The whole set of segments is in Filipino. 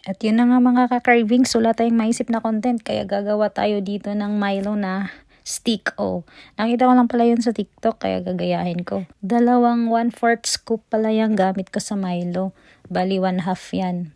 At yun na nga mga ka-cravings, wala tayong maisip na content kaya gagawa tayo dito ng Milo na stick o. Nakita ko lang pala yun sa TikTok kaya gagayahin ko. 1/4 scoop pala yung gamit ko sa Milo. Bali 1/2 yan.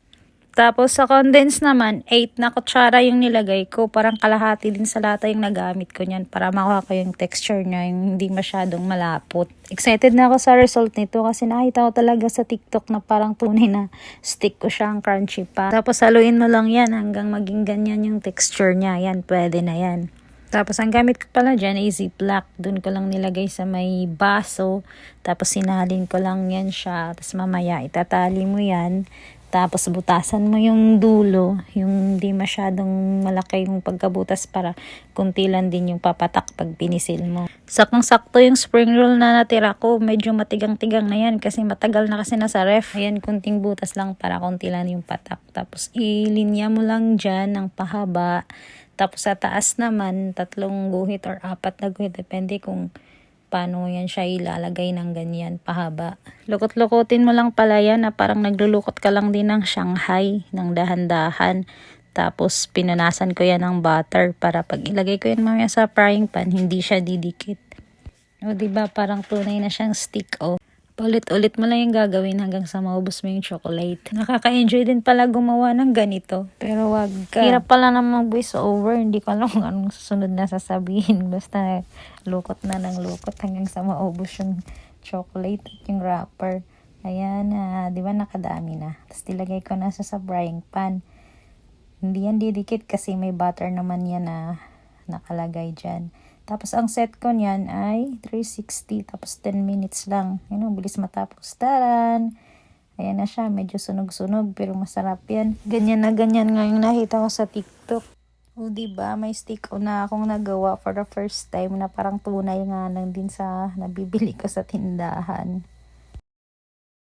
Tapos sa condense naman, 8 na kutsara yung nilagay ko. Parang kalahati din sa lata yung nagamit ko niyan para makuha ko yung texture niya, yung hindi masyadong malapot. Excited na ako sa result nito kasi nakita ko talaga sa TikTok na parang tunay na stick ko siya, ang crunchy pa. Tapos haluin mo lang yan hanggang maging ganyan yung texture niya. Yan, pwede na yan. Tapos ang gamit ko pala dyan ay Ziploc. Doon ko lang nilagay sa may baso. Tapos sinalin ko lang yan siya. Tapos mamaya itatali mo yan. Tapos butasan mo yung dulo, yung hindi masyadong malaki yung pagkabutas para kunti lang din yung papatak pag pinisil mo. Sakong-sakto yung spring roll na natira ko, medyo matigang-tigang na yan kasi matagal na kasi nasa ref. Ayan, kunting butas lang para kunti lang yung patak. Tapos ilinya mo lang dyan ng pahaba. Tapos sa taas naman, 3 guhit or 4 na guhit, depende kung paano yan siya ilalagay ng ganyan pahaba. Lukot-lukotin mo lang pala yan na parang naglulukot ka lang din ng Shanghai ng dahan-dahan. Tapos pinunasan ko yan ng butter para pag ilagay ko yan mamaya sa frying pan, hindi siya didikit. O diba parang tunay na siyang stick o. Paulit-ulit mo lang yung gagawin hanggang sa maubos mo yung chocolate. Nakaka-enjoy din pala gumawa ng ganito. Pero wag ka. Hirap pala namang voice over. Hindi ko alam kung anong susunod na sasabihin. Basta lukot na ng lukot hanggang sa maubos yung chocolate at yung wrapper. Ayan na. Di ba nakadami na. Tapos dilagay ko na sa frying pan. Hindi yan didikit kasi may butter naman yan na nakalagay dyan. Tapos ang set ko niyan ay 360 tapos 10 minutes lang. Yun, bilis matapos. Taran! Ayan na siya, medyo sunog-sunog pero masarap yan. Ganyan na ganyan nga yung nakita ko sa TikTok. O diba, may stick o na akong nagawa for the first time na parang tunay nga lang din sa nabibili ko sa tindahan.